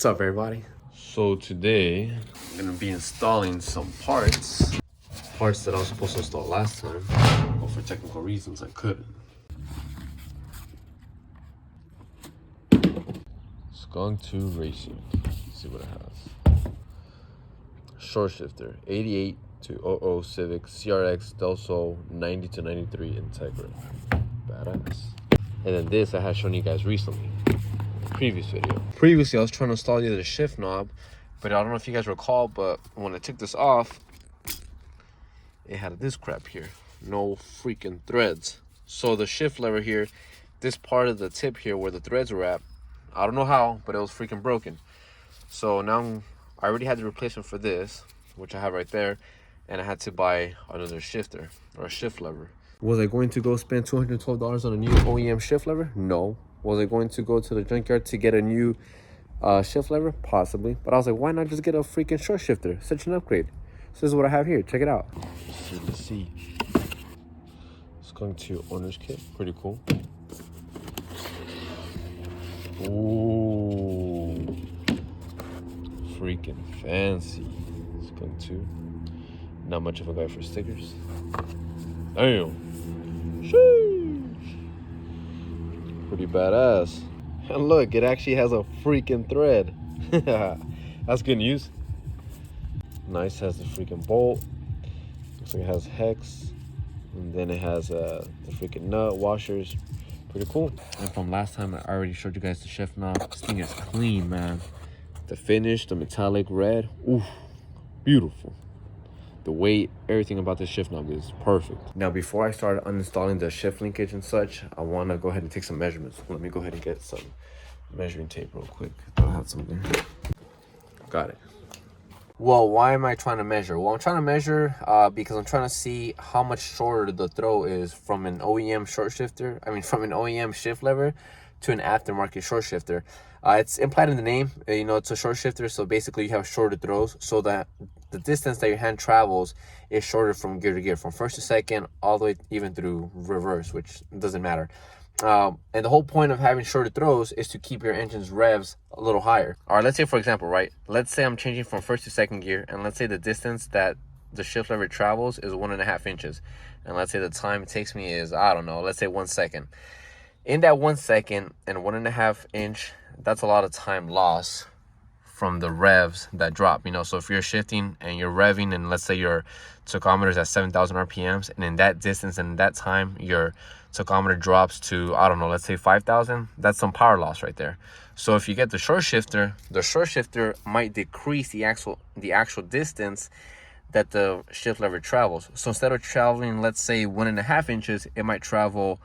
What's up, everybody? So today I'm gonna be installing some parts that I was supposed to install last time, but for technical reasons I couldn't. Skunk 2 Racing. Let's see what it has. Short shifter 88 to 00 Civic CRX Del Sol 90 to 93 Integra. Badass. And then this I had shown you guys recently. Previous video. Previously, I was trying to install the other shift knob, but I don't know if you guys recall, but when I took this off, it had this crap here. No freaking threads. So the shift lever here, this part of the tip here where the threads were at, I don't know how, but it was freaking broken. So now I already had the replacement for this, which I have right there, and I had to buy another shifter or a shift lever. Was I going to go spend $212 on a new OEM shift lever? No. Was I going to go to the junkyard to get a new shift lever? Possibly. But I was like, why not just get a freaking short shifter? Such an upgrade. So this is what I have here. Check it out. Let's see. Skunk 2 owner's kit. Pretty cool. Ooh. Freaking fancy. Skunk 2. Not much of a guy for stickers. Damn. Sheesh. Pretty badass. And look, it actually has a freaking thread. That's good news. Nice, has the freaking bolt. Looks like it has hex. And then it has the freaking nut washers. Pretty cool. And from last time, I already showed you guys the shift knob. This thing is clean, man. The finish, the metallic red. Ooh, beautiful. The weight, everything about this shift knob is perfect. Now, before I start uninstalling the shift linkage and such, I want to go ahead and take some measurements. Let me go ahead and get some measuring tape real quick. I have some there. Got it. Well, why am I trying to measure? Well, I'm trying to measure because I'm trying to see how much shorter the throw is from an OEM short shifter. I mean, from an OEM shift lever to an aftermarket short shifter. It's implied in the name, you know, it's a short shifter. So basically you have shorter throws so that the distance that your hand travels is shorter from gear to gear, from first to second, all the way even through reverse, which doesn't matter. And the whole point of having shorter throws is to keep your engine's revs a little higher. All right, let's say, for example, right? Let's say I'm changing from first to second gear, and let's say the distance that the shift lever travels is 1.5 inches. And let's say the time it takes me is, I don't know, let's say 1 second. In that 1 second and 1.5 inch, that's a lot of time lost from the revs that drop, you know. So if you're shifting and you're revving, and let's say your tachometer is at 7,000 RPMs, and in that distance and that time your tachometer drops to, I don't know, let's say 5,000, that's some power loss right there. So if you get the short shifter might decrease the actual distance that the shift lever travels. So instead of traveling, let's say 1.5 inches, it might travel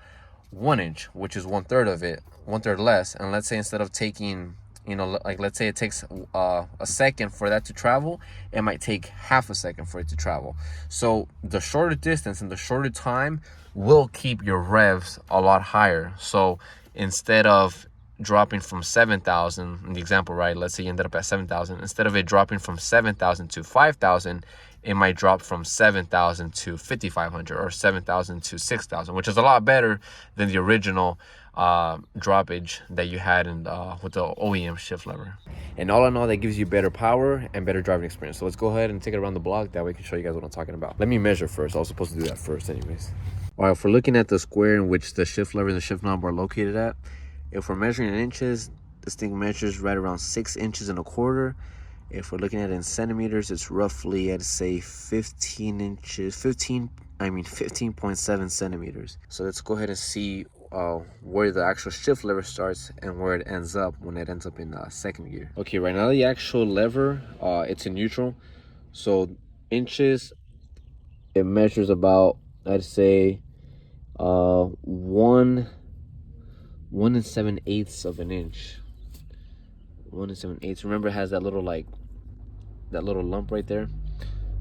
1 inch, which is 1/3 of it, 1/3 less. And let's say instead of taking, you know, like let's say it takes a second for that to travel, it might take half a second for it to travel. So the shorter distance and the shorter time will keep your revs a lot higher. So instead of dropping from 7,000 in the example, right, let's say you ended up at 7,000, instead of it dropping from 7,000 to 5,000, it might drop from 7,000 to 5,500 or 7,000 to 6,000, which is a lot better than the original droppage that you had in with the OEM shift lever. And all in all, that gives you better power and better driving experience. So let's go ahead and take it around the block. That way I can show you guys what I'm talking about. Let me measure first. I was supposed to do that first anyways. All right, if we're looking at the square in which the shift lever and the shift knob are located at, if we're measuring in inches, this thing measures right around 6.25 inches. If we're looking at it in centimeters, it's roughly, I'd say 15.7 centimeters. So let's go ahead and see where the actual shift lever starts and where it ends up when it ends up in second gear. Okay, right now the actual lever, it's in neutral. So inches, it measures about, I'd say 1 7/8 of an inch. 1 7/8. Remember, it has that little lump right there.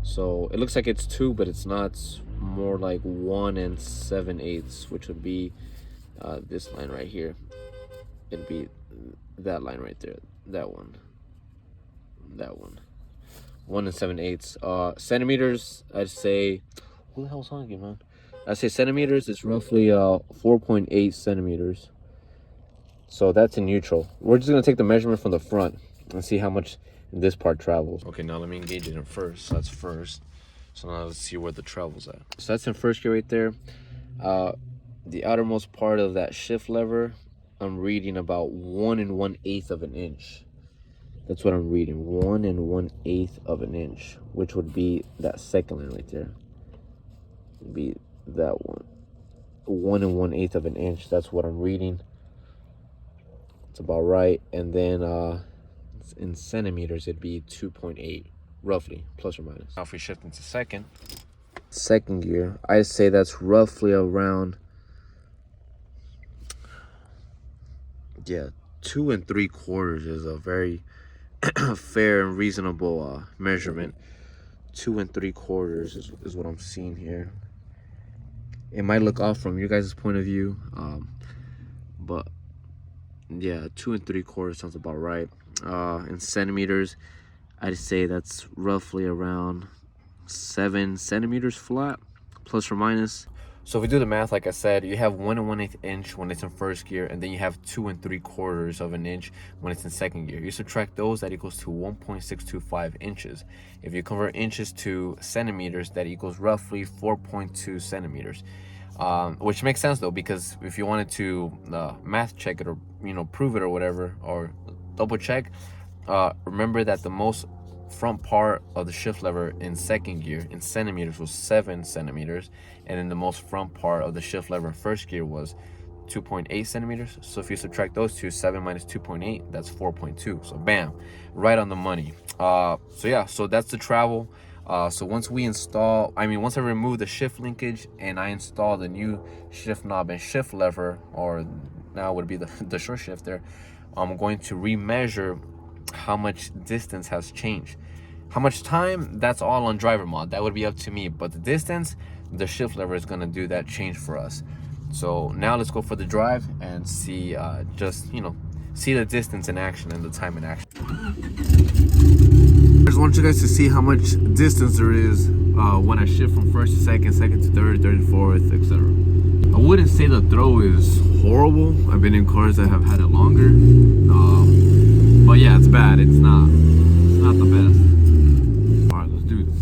So it looks like it's 2, but it's not. It's more like 1 7/8, which would be this line right here. It'd be that line right there. That one. 1 7/8. Centimeters, I'd say. Who the hell's on you, man? I'd say centimeters is roughly 4.8 centimeters. So that's in neutral. We're just gonna take the measurement from the front. and see how much this part travels. Okay, now let me engage it in first. So that's first. So now let's see where the travel's at. So that's in first gear right there. The outermost part of that shift lever, I'm reading about 1 1/8 of an inch. That's what I'm reading, 1 1/8 of an inch, which would be that second line right there. Would be that one. 1 1/8 of an inch. That's what I'm reading. It's about right. And then in centimeters, it'd be 2.8, roughly, plus or minus. Now if we shift into second gear, I'd say that's roughly around, yeah, 2 3/4 is a very fair and reasonable measurement. 2 3/4 is what I'm seeing here. It might look off from your guys' point of view, but yeah, 2 3/4 sounds about right. In centimeters, I'd say that's roughly around 7 centimeters flat, plus or minus. So if we do the math, like I said, you have 1 1/8 inch when it's in first gear, and then you have 2 3/4 of an inch when it's in second gear. You subtract those, that equals to 1.625 inches. If you convert inches to centimeters, that equals roughly 4.2 centimeters. Which makes sense though, because if you wanted to math check it, or prove it or whatever, or double check, remember that the most front part of the shift lever in second gear in centimeters was 7 centimeters, and then the most front part of the shift lever in first gear was 2.8 centimeters. So if you subtract those two, 7 minus 2.8, that's 4.2. So bam, right on the money. So yeah, so that's the travel. So once I remove the shift linkage and I install the new shift knob and shift lever, or now would be the short shifter, I'm going to remeasure how much distance has changed. How much time, that's all on driver mod. That would be up to me. But the distance, the shift lever is going to do that change for us. So now let's go for the drive and see, see the distance in action and the time in action. I just want you guys to see how much distance there is when I shift from first to second, second to third, third to fourth, etc. I wouldn't say the throw is horrible. I've been in cars that have had it longer. But yeah, it's bad. It's not the best. All right, let's do this.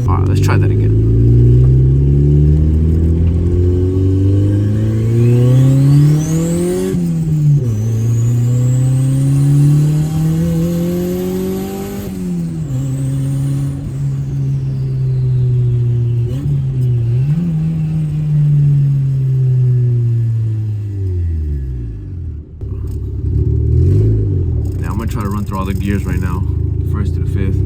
All right, let's try that again. Try to run through all the gears right now, first to the fifth.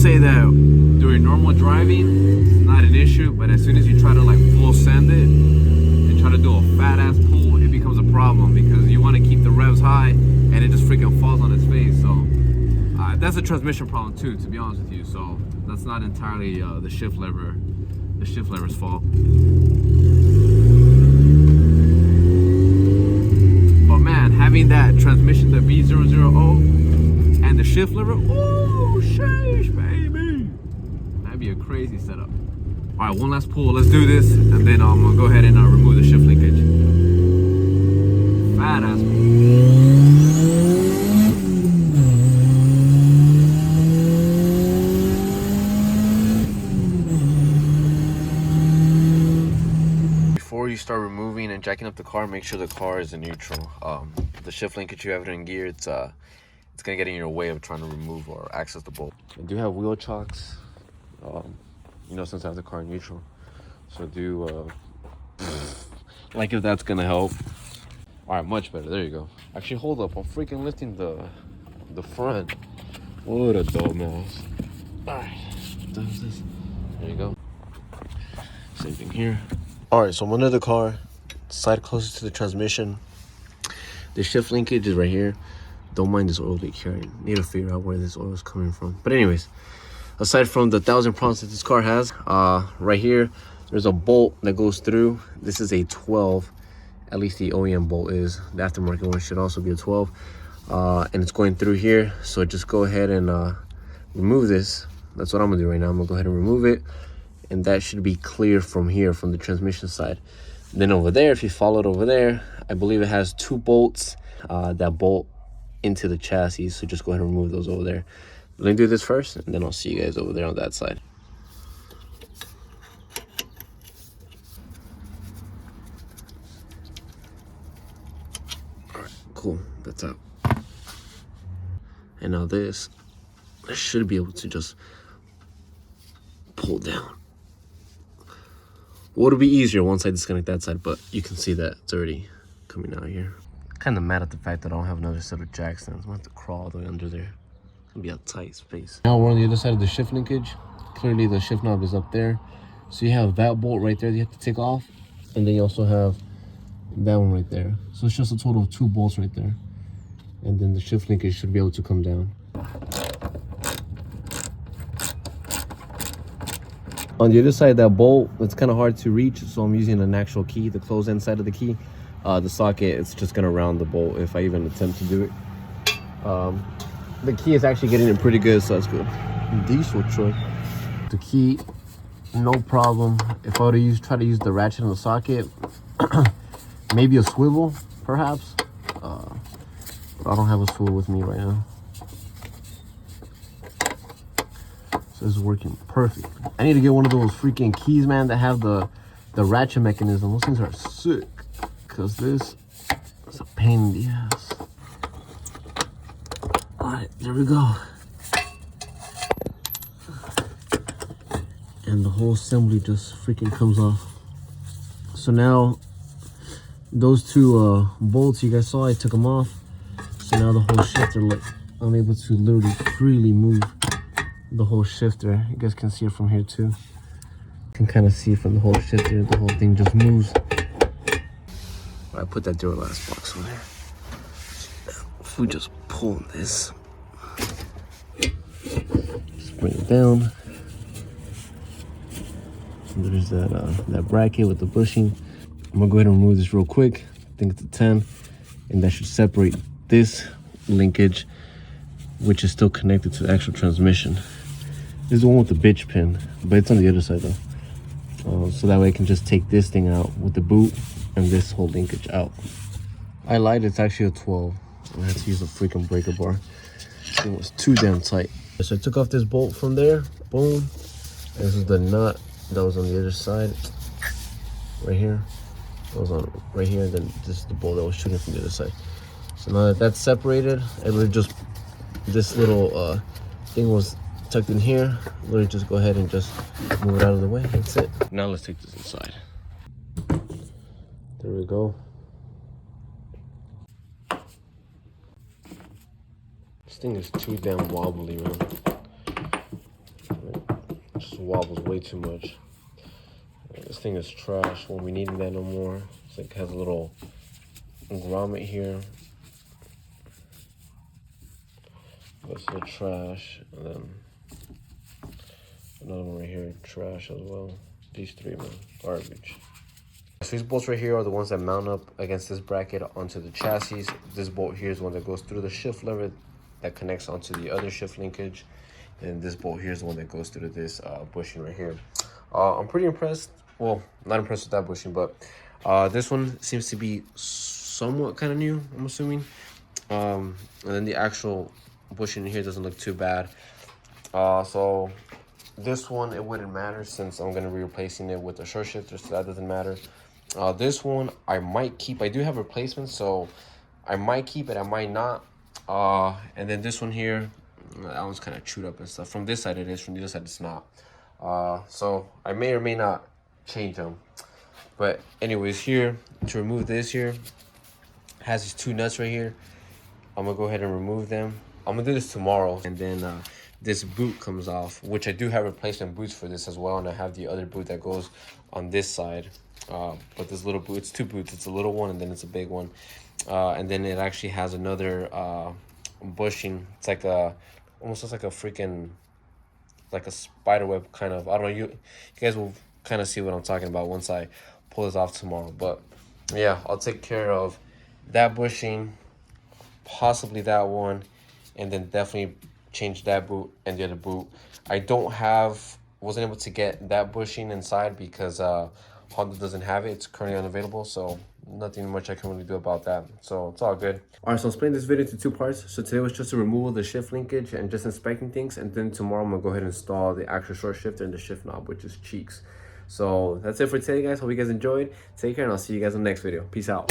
Say that during normal driving, it's not an issue, but as soon as you try to like full send it and try to do a fat ass pull, it becomes a problem, because you want to keep the revs high and it just freaking falls on its face. So that's a transmission problem too, to be honest with you. So that's not entirely the shift lever's fault. But man, having that transmission, the B000 and the shift lever, oh sheesh, baby, that'd be a crazy setup. All right, one last pull. Let's do this, and then I'm gonna go ahead and remove the shift linkage. Fat ass pull. Before you start removing and jacking up the car, make sure the car is in neutral. The shift linkage, you have it in gear, it's gonna get in your way of trying to remove or access the bolt. I do have wheel chocks, since I have the car in neutral. So like if that's gonna help. All right, much better. There you go. Actually, hold up. I'm freaking lifting the front. What a dumbass. Alright, does this. There you go. Same thing here. Alright, so I'm under the car, side closest to the transmission. The shift linkage is right here. Don't mind this oil leak here. I need to figure out where this oil is coming from. But anyways, aside from the 1,000 problems that this car has, right here, there's a bolt that goes through. This is a 12. At least the OEM bolt is. The aftermarket one should also be a 12. And it's going through here. So just go ahead and remove this. That's what I'm gonna do right now. I'm gonna go ahead and remove it. And that should be clear from here, from the transmission side. Then over there, if you follow it over there, I believe it has 2 bolts that bolt into the chassis. So just go ahead and remove those over there. Let me do this first, and then I'll see you guys over there on that side. All right, cool, that's out. And now this, I should be able to just pull down. Well, it'll be easier once I disconnect that side, but you can see that it's already coming out here. Kind of mad at the fact that I don't have another set of jack stands. I'm gonna have to crawl all the way under there. It's gonna be a tight space. Now we're on the other side of the shift linkage. Clearly the shift knob is up there. So you have that bolt right there that you have to take off. And then you also have that one right there. So it's just a total of 2 bolts right there. And then the shift linkage should be able to come down. On the other side of that bolt, it's kind of hard to reach, so I'm using an actual key, the close end side of the key. The socket, it's just gonna round the bolt if I even attempt to do it. The key is actually getting it pretty good, so that's good. Diesel truck. The key, no problem. If I were to try to use the ratchet in the socket, maybe a swivel, perhaps. But I don't have a swivel with me right now. So this is working perfect. I need to get one of those freaking keys, man, that have the ratchet mechanism. Those things are sick. Because this is a pain in the ass. Alright, there we go. And the whole assembly just freaking comes off. So now, those 2 bolts you guys saw, I took them off. So now the whole shifter, look, I'm able to literally freely move the whole shifter. You guys can see it from here too. You can kind of see from the whole shifter, the whole thing just moves. I put that Duralast box on there. If we just pull this, just bring it down. And there's that bracket with the bushing. I'm gonna go ahead and remove this real quick. I think it's a 10, and that should separate this linkage, which is still connected to the actual transmission. This is the one with the bitch pin, but it's on the other side though. So that way I can just take this thing out with the boot and this whole linkage out. I lied, it's actually a 12. I had to use a freaking breaker bar. It was too damn tight. So I took off this bolt from there, boom. This is the nut that was on the other side, right here. That was on right here, and then this is the bolt that was shooting from the other side. So now that that's separated, I would just, this little thing was tucked in here. Literally just go ahead and just move it out of the way, that's it. Now let's take this inside. There we go. This thing is too damn wobbly, man. It just wobbles way too much. This thing is trash. When we need that no more. It's like it has a little grommet here. That's the trash, and then another one right here, trash as well. These 3, man, garbage. So these bolts right here are the ones that mount up against this bracket onto the chassis. This bolt here is the one that goes through the shift lever that connects onto the other shift linkage. And this bolt here is the one that goes through this bushing right here. I'm pretty impressed. Well, not impressed with that bushing, but this one seems to be somewhat kind of new, I'm assuming. And then the actual bushing here doesn't look too bad. So this one, it wouldn't matter since I'm going to be replacing it with a short shifter, so that doesn't matter. This one I might keep. I do have replacements, so I might keep it, I might not. And then this one here, that one's kind of chewed up and stuff. From this side it is, from the other side it's not. So I may or may not change them. But anyways, here, to remove this here, has these 2 nuts right here. I'm gonna go ahead and remove them. I'm gonna do this tomorrow, and then this boot comes off, which I do have replacement boots for this as well, and I have the other boot that goes on this side. But this little boot, it's two boots. It's a little one, and then it's a big one. And then it actually has another bushing. It's like a, almost looks like a freaking, like a spider web kind of. I don't know. You guys will kind of see what I'm talking about once I pull this off tomorrow. But yeah, I'll take care of that bushing, possibly that one, and then definitely change that boot and the other boot. I wasn't able to get that bushing inside because Honda doesn't have it. It's currently unavailable, so nothing much I can really do about that. So it's all good. All right, so I'm splitting this video into two parts. So today was just a removal of the shift linkage and just inspecting things, and then tomorrow I'm gonna go ahead and install the actual short shifter and the shift knob, which is cheeks. So that's it for today, guys. Hope you guys enjoyed. Take care, and I'll see you guys in the next video. Peace out.